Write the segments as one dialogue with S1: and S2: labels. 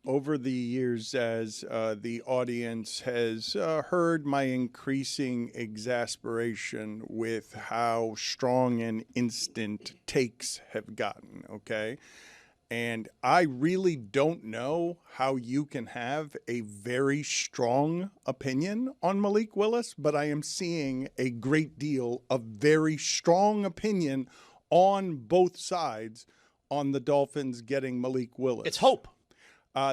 S1: over the years, as the audience has heard my increasing exasperation with how strong and instant takes have gotten, okay? And I really don't know how you can have a very strong opinion on Malik Willis, but I am seeing a great deal of very strong opinion on both sides on the Dolphins getting Malik Willis.
S2: It's hope.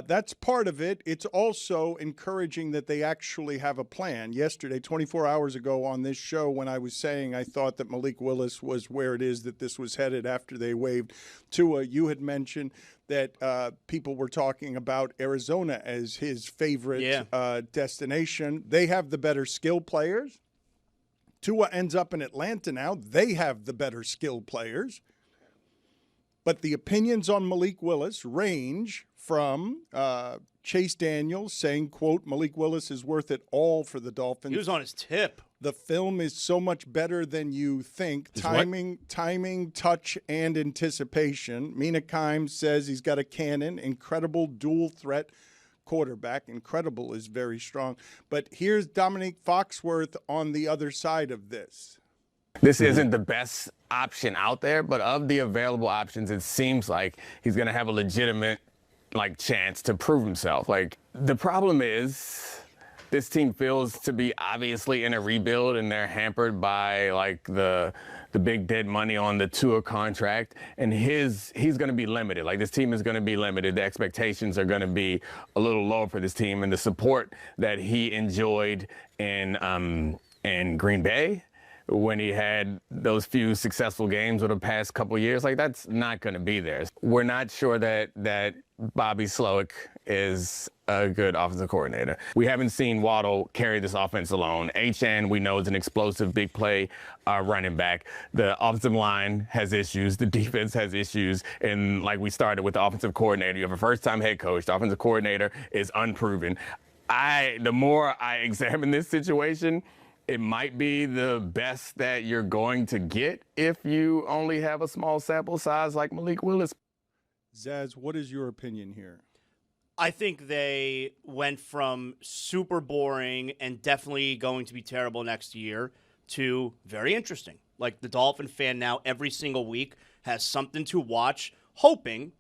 S1: That's part of it. It's also encouraging that they actually have a plan. Yesterday, 24 hours ago on this show, when I was saying I thought that Malik Willis was where it is that this was headed after they waived Tua, you had mentioned that people were talking about Arizona as his favorite destination. They have the better skill players. Tua ends up in Atlanta now. They have the better skill players. But the opinions on Malik Willis range from Chase Daniels saying, quote, Malik Willis is worth it all for the Dolphins.
S2: He was on his tip.
S1: The film is so much better than you think. Timing, touch, and anticipation. Mina Kimes says he's got a cannon, incredible dual threat quarterback. Incredible is very strong. But here's Dominique Foxworth on the other side of this.
S3: This isn't the best option out there, but of the available options, it seems like he's going to have a legitimate chance to prove himself. The problem is this team feels to be obviously in a rebuild, and they're hampered by the big dead money on the Tua contract, and he's going to be limited. This team is going to be limited. The expectations are going to be a little low for this team, and the support that he enjoyed in Green Bay when he had those few successful games over the past couple of years, that's not going to be there. We're not sure that Bobby Slowick is a good offensive coordinator. We haven't seen Waddle carry this offense alone. HN, we know, is an explosive, big play running back. The offensive line has issues. The defense has issues. And we started with the offensive coordinator. You have a first-time head coach. The offensive coordinator is unproven. The more I examine this situation, it might be the best that you're going to get if you only have a small sample size like Malik Willis.
S1: Zaz, what is your opinion here?
S2: I think they went from super boring and definitely going to be terrible next year to very interesting. The Dolphin fan now every single week has something to watch, hoping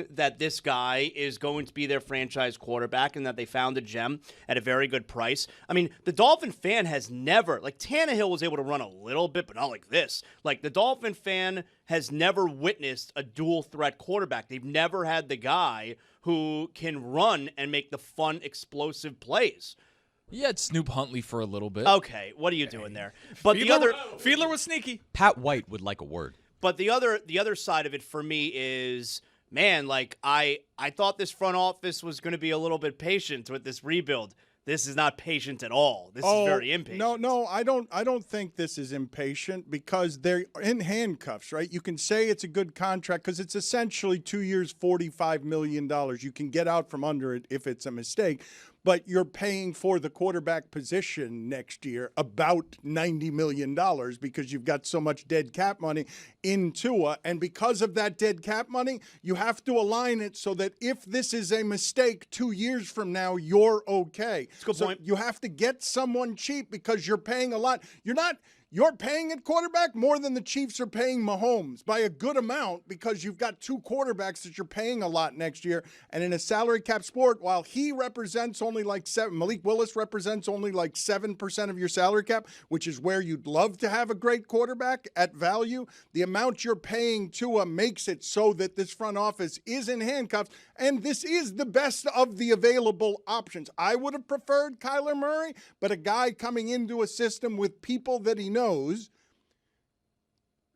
S2: that this guy is going to be their franchise quarterback and that they found a gem at a very good price. I mean, the Dolphin fan has never, Tannehill was able to run a little bit, but not like this. The Dolphin fan has never witnessed a dual threat quarterback. They've never had the guy who can run and make the fun, explosive plays.
S4: You had Snoop Huntley for a little bit.
S2: Okay, what are you doing there? But
S4: Fiedler was sneaky. Pat White would like a word.
S2: But the other side of it for me is, man, I thought this front office was going to be a little bit patient with this rebuild. This is not patient at all. This is very impatient.
S1: No, I don't think this is impatient because they're in handcuffs, right? You can say it's a good contract because it's essentially 2 years, $45 million. You can get out from under it if it's a mistake. But you're paying for the quarterback position next year about $90 million because you've got so much dead cap money in Tua. And because of that dead cap money, you have to align it so that if this is a mistake 2 years from now, you're okay.
S2: That's a good point.
S1: You have to get someone cheap because you're paying a lot. You're paying at quarterback more than the Chiefs are paying Mahomes by a good amount because you've got two quarterbacks that you're paying a lot next year. And in a salary cap sport, while he represents only Malik Willis represents only 7% of your salary cap, which is where you'd love to have a great quarterback at value, the amount you're paying Tua makes it so that this front office is in handcuffs. And this is the best of the available options. I would have preferred Kyler Murray, but a guy coming into a system with people that he knows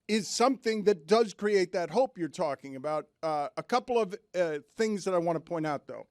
S1: is something that does create that hope you're talking about. A couple of things that I want to point out, though.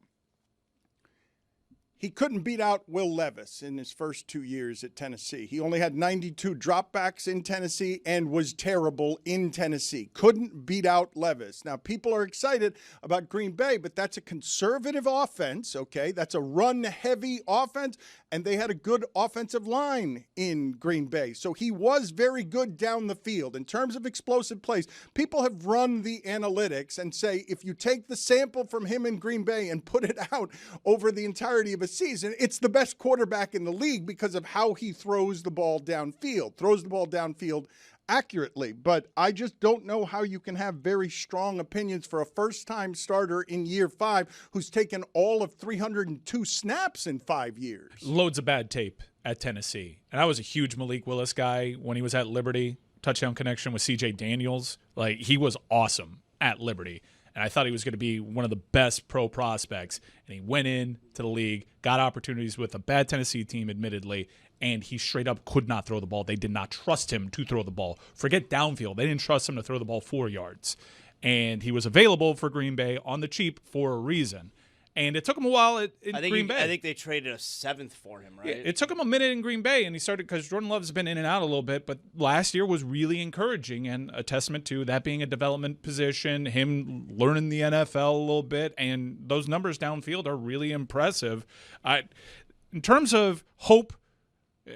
S1: He couldn't beat out Will Levis in his first 2 years at Tennessee. He only had 92 dropbacks in Tennessee and was terrible in Tennessee. Couldn't beat out Levis. Now, people are excited about Green Bay, but that's a conservative offense, okay? That's a run-heavy offense, and they had a good offensive line in Green Bay. So he was very good down the field. In terms of explosive plays, people have run the analytics and say if you take the sample from him in Green Bay and put it out over the entirety of a season, it's the best quarterback in the league because of how he throws the ball downfield accurately. But I just don't know how you can have very strong opinions for a first-time starter in year 5 who's taken all of 302 snaps in 5 years.
S5: Loads of bad tape at Tennessee. And I was a huge Malik Willis guy when he was at Liberty. Touchdown connection with C.J. Daniels. Like, he was awesome at Liberty. And I thought he was going to be one of the best pro prospects. And he went into the league, got opportunities with a bad Tennessee team, admittedly, and he straight up could not throw the ball. They did not trust him to throw the ball. Forget downfield. They didn't trust him to throw the ball 4 yards. And he was available for Green Bay on the cheap for a reason. And it took him a while in Green Bay.
S2: I think they traded a 7th for him, right?
S5: Yeah, it took him a minute in Green Bay, and he started because Jordan Love's been in and out a little bit, but last year was really encouraging and a testament to that being a development position, him learning the NFL a little bit, and those numbers downfield are really impressive. In terms of hope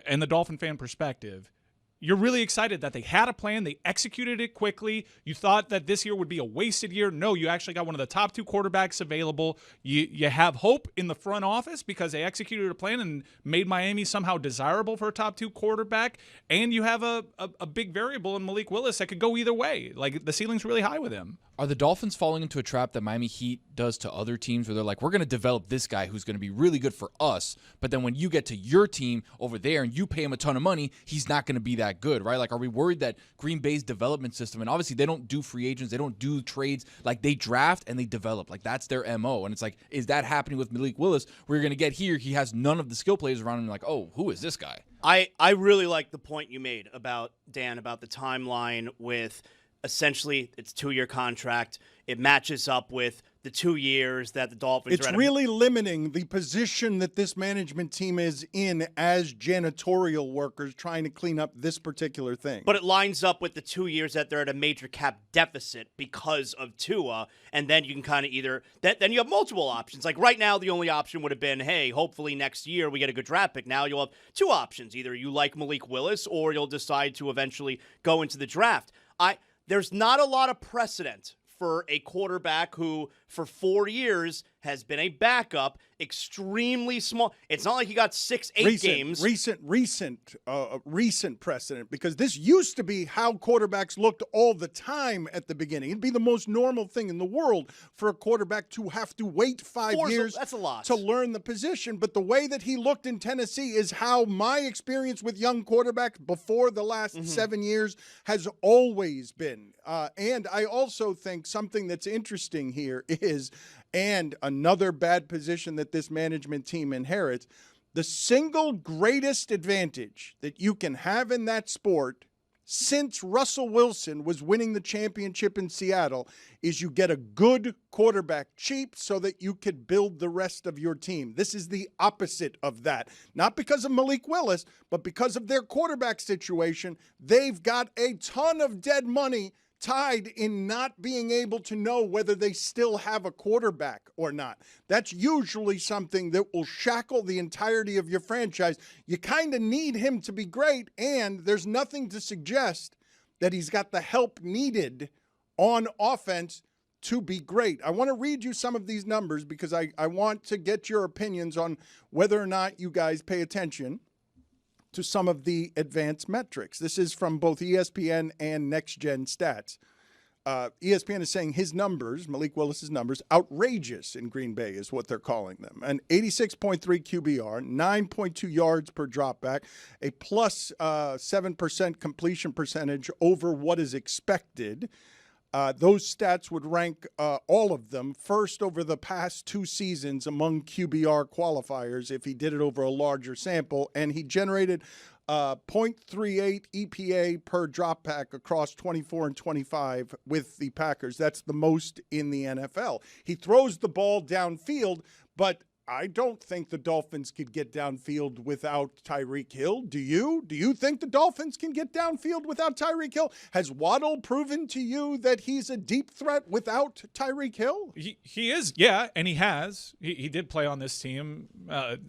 S5: and the Dolphin fan perspective, you're really excited that they had a plan. They executed it quickly. You thought that this year would be a wasted year. No, you actually got one of the top 2 quarterbacks available. You have hope in the front office because they executed a plan and made Miami somehow desirable for a top 2 quarterback. And you have a big variable in Malik Willis that could go either way. Like, the ceiling's really high with him.
S4: Are the Dolphins falling into a trap that Miami Heat does to other teams where they're like, we're going to develop this guy who's going to be really good for us, but then when you get to your team over there and you pay him a ton of money, he's not going to be that good, right? Like, are we worried that Green Bay's development system, and obviously they don't do free agents, they don't do trades, like they draft and they develop. Like, that's their MO. And it's like, is that happening with Malik Willis where you're going to get here, he has none of the skill players around him, like, oh, who is this guy?
S2: I really like the point you made about, Dan, about the timeline with essentially it's 2-year contract. It matches up with the 2 years that the Dolphins
S1: It's really limiting the position that this management team is in as janitorial workers trying to clean up this particular thing.
S2: But it lines up with the 2 years that they're at a major cap deficit because of Tua, and then you can kind of either then you have multiple options. Like right now, the only option would have been, hey, hopefully next year we get a good draft pick. Now you'll have 2 options. Either you like Malik Willis or you'll decide to eventually go into the draft. There's not a lot of precedent for a quarterback who, for 4 years, has been a backup, extremely small. It's not like he got 6-8 games.
S1: Recent precedent, because this used to be how quarterbacks looked all the time at the beginning. It'd be the most normal thing in the world for a quarterback to have to wait 5 years
S2: that's a lot.
S1: to learn the position. But the way that he looked in Tennessee is how my experience with young quarterbacks before the last 7 years has always been. And I also think something that's interesting here is, and another bad position that this management team inherits, the single greatest advantage that you can have in that sport since Russell Wilson was winning the championship in Seattle is you get a good quarterback cheap so that you could build the rest of your team. This is the opposite of that. Not because of Malik Willis, but because of their quarterback situation. They've got a ton of dead money tied in not being able to know whether they still have a quarterback or not. That's usually something that will shackle the entirety of your franchise. You kind of need him to be great, and there's nothing to suggest that he's got the help needed on offense to be great. I want to read you some of these numbers because I want to get your opinions on whether or not you guys pay attention to some of the advanced metrics. This is from both ESPN and Next Gen Stats. ESPN is saying his numbers, Malik Willis's numbers, outrageous in Green Bay is what they're calling them. An 86.3 QBR, 9.2 yards per dropback, a plus 7% completion percentage over what is expected. Those stats would rank all of them first over the past 2 seasons among QBR qualifiers if he did it over a larger sample, and he generated 0.38 EPA per dropback across 24 and 25 with the Packers. That's the most in the NFL. He throws the ball downfield, but I don't think the Dolphins could get downfield without Tyreek Hill. Do you? Do you think the Dolphins can get downfield without Tyreek Hill? Has Waddle proven to you that he's a deep threat without Tyreek Hill?
S5: He is, yeah, and he has. He did play on this team,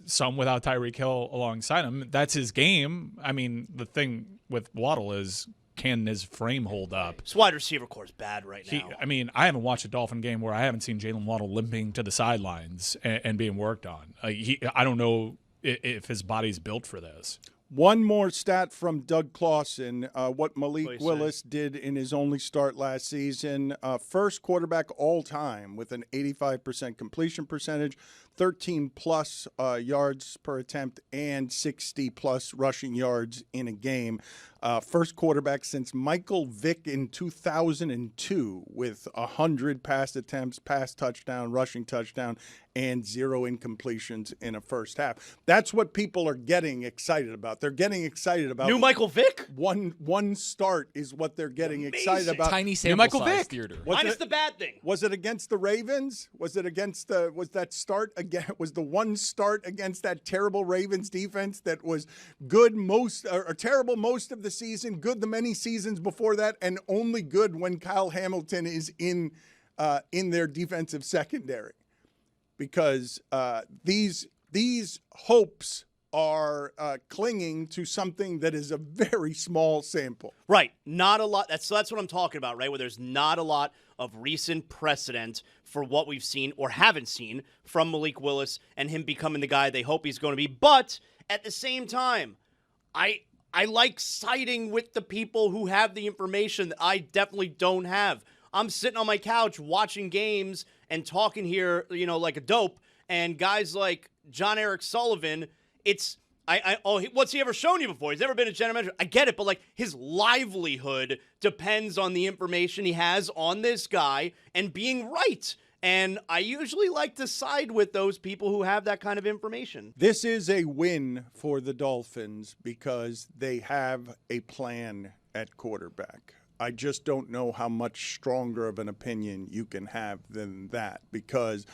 S5: some without Tyreek Hill alongside him. That's his game. I mean, the thing with Waddle is, can his frame hold up?
S2: His wide receiver core is bad right now.
S5: I mean, I haven't watched a Dolphin game where I haven't seen Jalen Waddle limping to the sidelines and being worked on. I don't know if his body's built for this.
S1: One more stat from Doug Clawson, what Malik Willis did in his only start last season. First quarterback all time with an 85% completion percentage, 13-plus yards per attempt, and 60-plus rushing yards in a game. First quarterback since Michael Vick in 2002 with 100 pass attempts, pass touchdown, rushing touchdown, and 0 incompletions in a first half. That's what people are getting excited about. They're getting excited about
S2: New Michael Vick?
S1: One start is what they're getting excited about.
S4: Tiny sample
S5: Michael
S4: size
S5: Vick.
S4: theater.
S2: Minus the bad thing.
S1: Was it against the Ravens? Was it against the? Was that start again? Was the one start against that terrible Ravens defense that was good most or terrible most of the season, good the many seasons before that, and only good when Kyle Hamilton is in their defensive secondary, because these hopes are clinging to something that is a very small sample.
S2: Right. Not a lot. That's what I'm talking about, right? Where there's not a lot of recent precedent for what we've seen or haven't seen from Malik Willis and him becoming the guy they hope he's going to be. But at the same time, I like siding with the people who have the information that I definitely don't have. I'm sitting on my couch watching games and talking here, like a dope, and guys like John Eric Sullivan, it's what's he ever shown you before? He's never been a general manager. I get it, but like his livelihood depends on the information he has on this guy and being right. And I usually like to side with those people who have that kind of information.
S1: This is a win for the Dolphins because they have a plan at quarterback. I just don't know how much stronger of an opinion you can have than that, because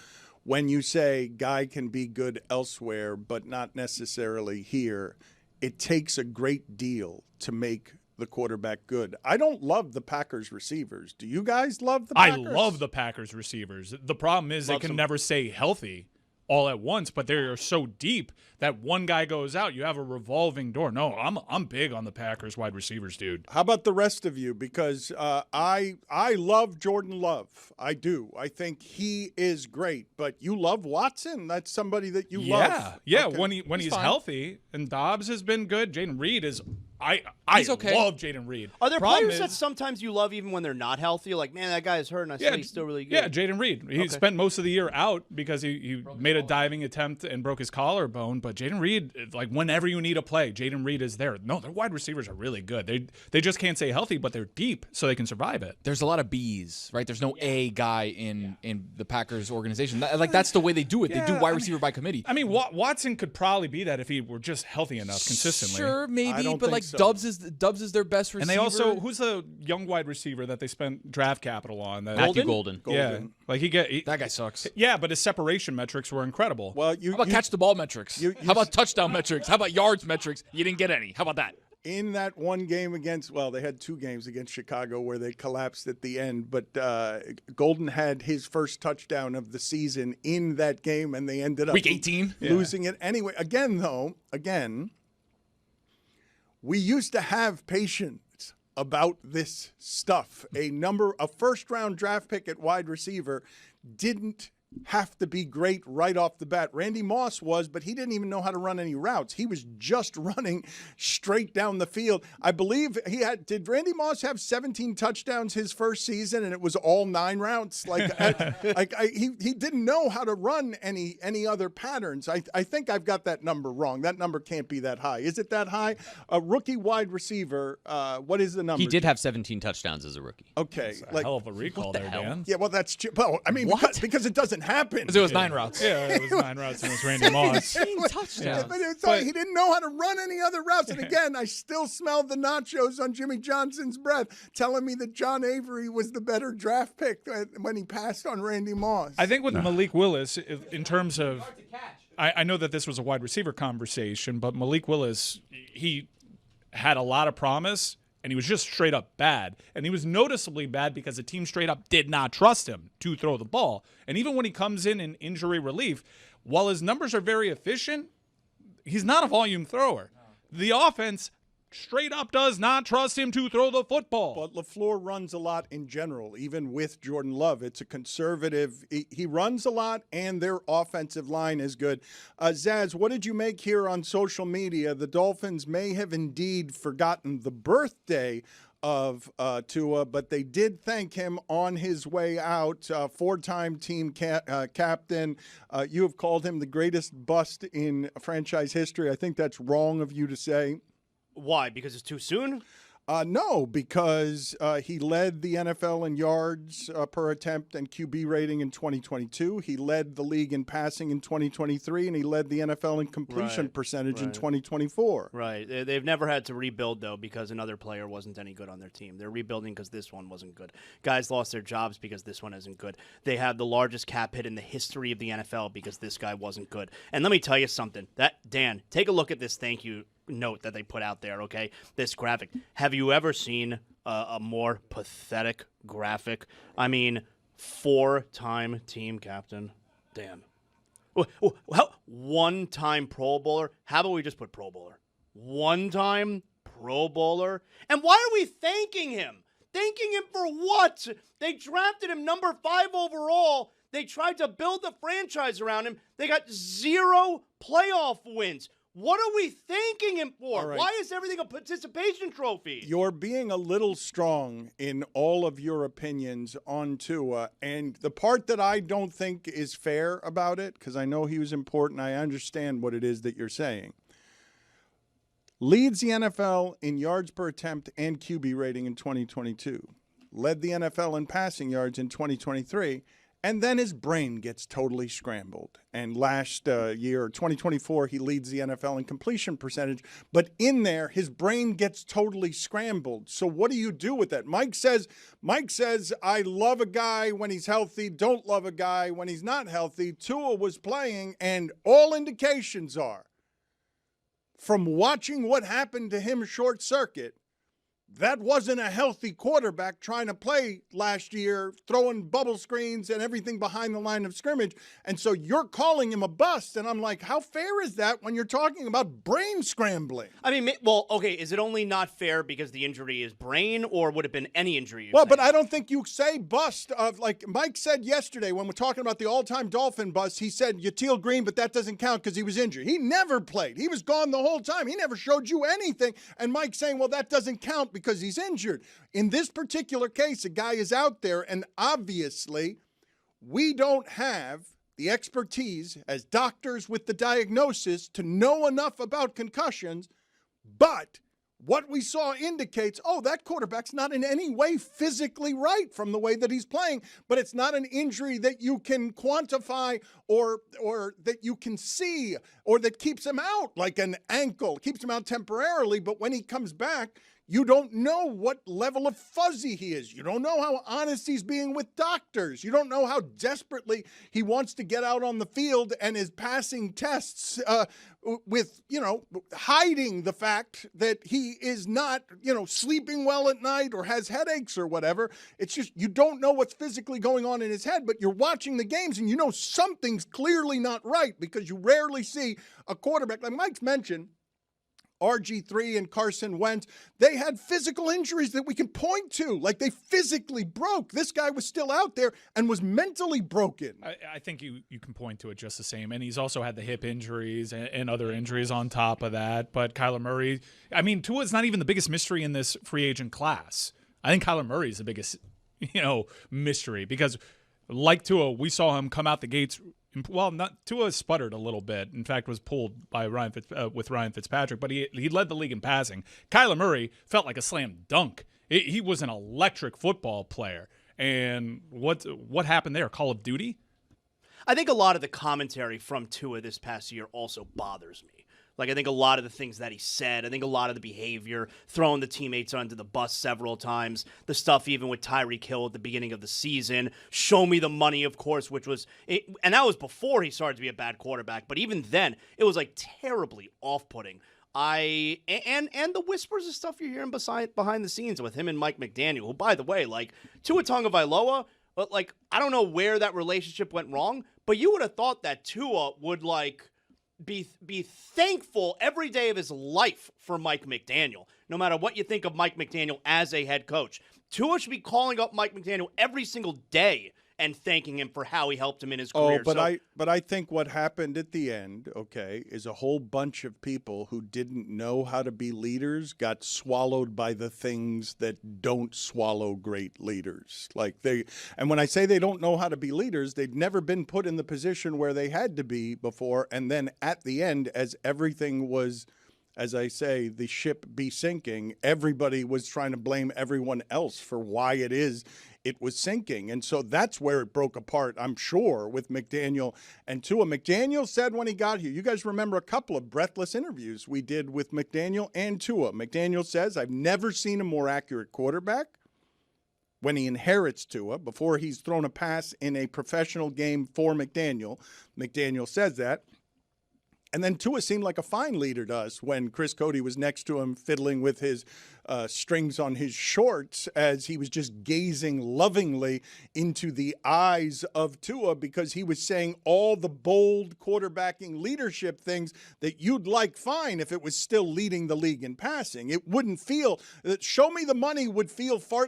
S1: when you say guy can be good elsewhere but not necessarily here, it takes a great deal to make the quarterback good. I don't love the Packers receivers. Do you guys love the Packers?
S5: I love the Packers receivers. The problem is they can never stay healthy all at once, but they're so deep that one guy goes out, you have a revolving door. No, I'm big on the Packers wide receivers, dude.
S1: How about the rest of you? Because I love Jordan Love. I do. I think he is great. But you love Watson. That's somebody that you love.
S5: Yeah.
S1: Okay.
S5: When he's healthy, and Dobbs has been good. Jaden Reed is. I
S4: okay.
S5: love Jaden Reed.
S2: Are there players that sometimes you love even when they're not healthy? You're like, man, that guy is hurt, and I say he's still really good.
S5: Yeah, Jaden Reed. He spent most of the year out because he made a diving attempt and broke his collarbone. But Jaden Reed, like whenever you need a play, Jaden Reed is there. No, their wide receivers are really good. They just can't stay healthy, but they're deep, so they can survive it.
S4: There's a lot of Bs, right? There's no A guy in the Packers organization. That's the way they do it. They do wide receiver by committee.
S5: I mean, Watson could probably be that if he were just healthy enough consistently.
S4: Sure, maybe, but like
S1: so.
S4: Dubs is their best receiver.
S5: And they also, who's the young wide receiver that they spent draft capital on?
S6: Matthew Golden.
S5: Yeah, like
S4: that guy sucks.
S5: Yeah, but his separation metrics were incredible.
S1: Well,
S4: how about catch the ball metrics? How about touchdown metrics? How about yards metrics? You didn't get any. How about that?
S1: in that one game against, well, they had two games against Chicago where they collapsed at the end, but Golden had his first touchdown of the season in that game, and they ended up
S4: Week 18
S1: losing it anyway. Again, we used to have patience about this stuff. A first-round draft pick at wide receiver didn't have to be great right off the bat. Randy Moss was, but he didn't even know how to run any routes. He was just running straight down the field. I believe did Randy Moss have 17 touchdowns his first season, and it was all 9 routes? He didn't know how to run any other patterns. I think I've got that number wrong. That number can't be that high. Is it that high? A rookie wide receiver, what is the number?
S6: He did have 17 touchdowns as a rookie.
S1: Okay.
S5: Hell of a recall there, Dan.
S1: Yeah, well, that's true. Well, I mean, because it doesn't happen.
S4: Because it was 9 routes.
S5: Yeah, it was 9 routes and it was Randy Moss.
S4: touchdowns.
S1: But it's like he didn't know how to run any other routes. And again, I still smelled the nachos on Jimmy Johnson's breath, telling me that John Avery was the better draft pick when he passed on Randy Moss.
S5: I think with Malik Willis, in terms of, I know that this was a wide receiver conversation, but Malik Willis, he had a lot of promise, and he was just straight up bad. And he was noticeably bad because the team straight up did not trust him to throw the ball. And even when he comes in injury relief, while his numbers are very efficient, he's not a volume thrower. The offense straight up does not trust him to throw the football.
S1: But LaFleur runs a lot in general, even with Jordan Love. It's a conservative. He runs a lot, and their offensive line is good. Zaz, what did you make here on social media? The Dolphins may have indeed forgotten the birthday of Tua, but they did thank him on his way out. Four-time team captain. You have called him the greatest bust in franchise history. I think that's wrong of you to say.
S2: Why? Because it's too soon?
S1: No, because he led the NFL in yards per attempt and QB rating in 2022. He led the league in passing in 2023, and he led the NFL in completion percentage in 2024.
S2: Right. They've never had to rebuild, though, because another player wasn't any good on their team. They're rebuilding because this one wasn't good. Guys lost their jobs because this one isn't good. They have the largest cap hit in the history of the NFL because this guy wasn't good. And let me tell you something. Dan, take a look at this thank you note that they put out there, okay? This graphic. Have you ever seen a more pathetic graphic? I mean, 4-time team captain. Dan. One-time Pro Bowler. How about we just put Pro Bowler? One-time Pro Bowler. And why are we thanking him? Thanking him for what? They drafted him number 5 overall. They tried to build a franchise around him. They got 0 playoff wins. What are we thanking him for?
S1: Right.
S2: Why is everything a participation trophy?
S1: You're being a little strong in all of your opinions on Tua. And the part that I don't think is fair about it, because I know he was important, I understand what it is that you're saying. Leads the NFL in yards per attempt and QB rating in 2022. Led the NFL in passing yards in 2023. And then his brain gets totally scrambled. And last year, 2024, he leads the NFL in completion percentage. But in there, his brain gets totally scrambled. So what do you do with that? Mike says, I love a guy when he's healthy, don't love a guy when he's not healthy. Tua was playing, and all indications are, from watching what happened to him short circuit, that wasn't a healthy quarterback trying to play last year, throwing bubble screens and everything behind the line of scrimmage. And so you're calling him a bust. And I'm like, how fair is that when you're talking about brain scrambling?
S2: I mean, well, okay, is it only not fair because the injury is brain, or would it have been any injury?
S1: Well, but I don't think you say bust of, like Mike said yesterday when we're talking about the all-time Dolphin bust, he said Yatil Green, but that doesn't count because he was injured. He never played. He was gone the whole time. He never showed you anything. And Mike saying, well, that doesn't count because he's injured. In this particular case, a guy is out there, and obviously we don't have the expertise as doctors with the diagnosis to know enough about concussions, but what we saw indicates, that quarterback's not in any way physically right from the way that he's playing, but it's not an injury that you can quantify or that you can see or that keeps him out, like an ankle, keeps him out temporarily, but when he comes back, you don't know what level of fuzzy he is. You don't know how honest he's being with doctors. You don't know how desperately he wants to get out on the field and is passing tests with, hiding the fact that he is not, sleeping well at night or has headaches or whatever. It's just you don't know what's physically going on in his head, but you're watching the games and you know something's clearly not right because you rarely see a quarterback, like Mike's mentioned, RG3 and Carson Wentz, they had physical injuries that we can point to. Like they physically broke. This guy was still out there and was mentally broken.
S5: I think you can point to it just the same. And he's also had the hip injuries and other injuries on top of that. But Kyler Murray, Tua's not even the biggest mystery in this free agent class. I think Kyler Murray is the biggest, mystery because like Tua, we saw him come out the gates. Well, Tua sputtered a little bit. In fact, was pulled by Ryan Fitzpatrick, but he led the league in passing. Kyler Murray felt like a slam dunk. He was an electric football player. And what happened there? Call of Duty?
S2: I think a lot of the commentary from Tua this past year also bothers me. Like, I think a lot of the things that he said, I think a lot of the behavior, throwing the teammates under the bus several times, the stuff even with Tyreek Hill at the beginning of the season, show me the money, of course, which was, and that was before he started to be a bad quarterback, but even then, it was like terribly off-putting. And the whispers of stuff you're hearing behind the scenes with him and Mike McDaniel, who, by the way, like, Tua Tagovailoa, but like, I don't know where that relationship went wrong, but you would have thought that Tua would like be thankful every day of his life for Mike McDaniel, no matter what you think of Mike McDaniel as a head coach. Tua should be calling up Mike McDaniel every single day and thanking him for how he helped him in his career.
S1: But I think what happened at the end, okay, is a whole bunch of people who didn't know how to be leaders got swallowed by the things that don't swallow great leaders. And when I say they don't know how to be leaders, they'd never been put in the position where they had to be before. And then at the end, as everything was, as I say, the ship be sinking, everybody was trying to blame everyone else for why it was sinking. And so that's where it broke apart, I'm sure, with McDaniel and Tua. McDaniel said when he got here, you guys remember a couple of breathless interviews we did with McDaniel and Tua. McDaniel says, I've never seen a more accurate quarterback. When he inherits Tua, before he's thrown a pass in a professional game for McDaniel, McDaniel says that. And then Tua seemed like a fine leader to us when Chris Cody was next to him fiddling with his strings on his shorts as he was just gazing lovingly into the eyes of Tua because he was saying all the bold quarterbacking leadership things that you'd like fine if it was still leading the league in passing. It wouldn't feel – show me the money would feel far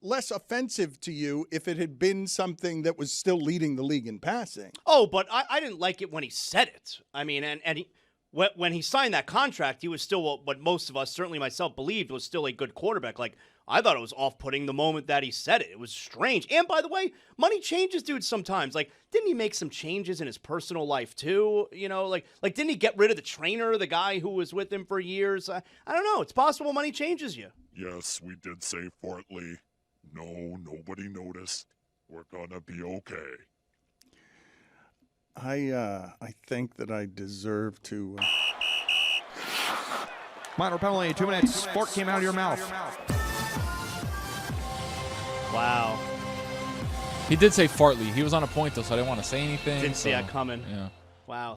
S1: less offensive to you if it had been something that was still leading the league in passing.
S2: Oh, but I didn't like it when he said it. I mean, and he, when he signed that contract, he was still what most of us, certainly myself, believed was still a good quarterback. Like, I thought it was off-putting the moment that he said it. It was strange. And by the way, money changes dudes sometimes. Like, didn't he make some changes in his personal life too? You know, like didn't he get rid of the trainer, the guy who was with him for years? I don't know. It's possible money changes you.
S6: Yes, we did say Fartley. No, nobody noticed. We're gonna be okay.
S1: I think that I deserve to.
S7: Minor penalty, 2 minutes. Fart came out of your mouth.
S2: Wow.
S4: He did say Fartley. He was on a point, though, so I didn't want to say anything.
S2: Didn't see that coming.
S4: Yeah.
S2: Wow.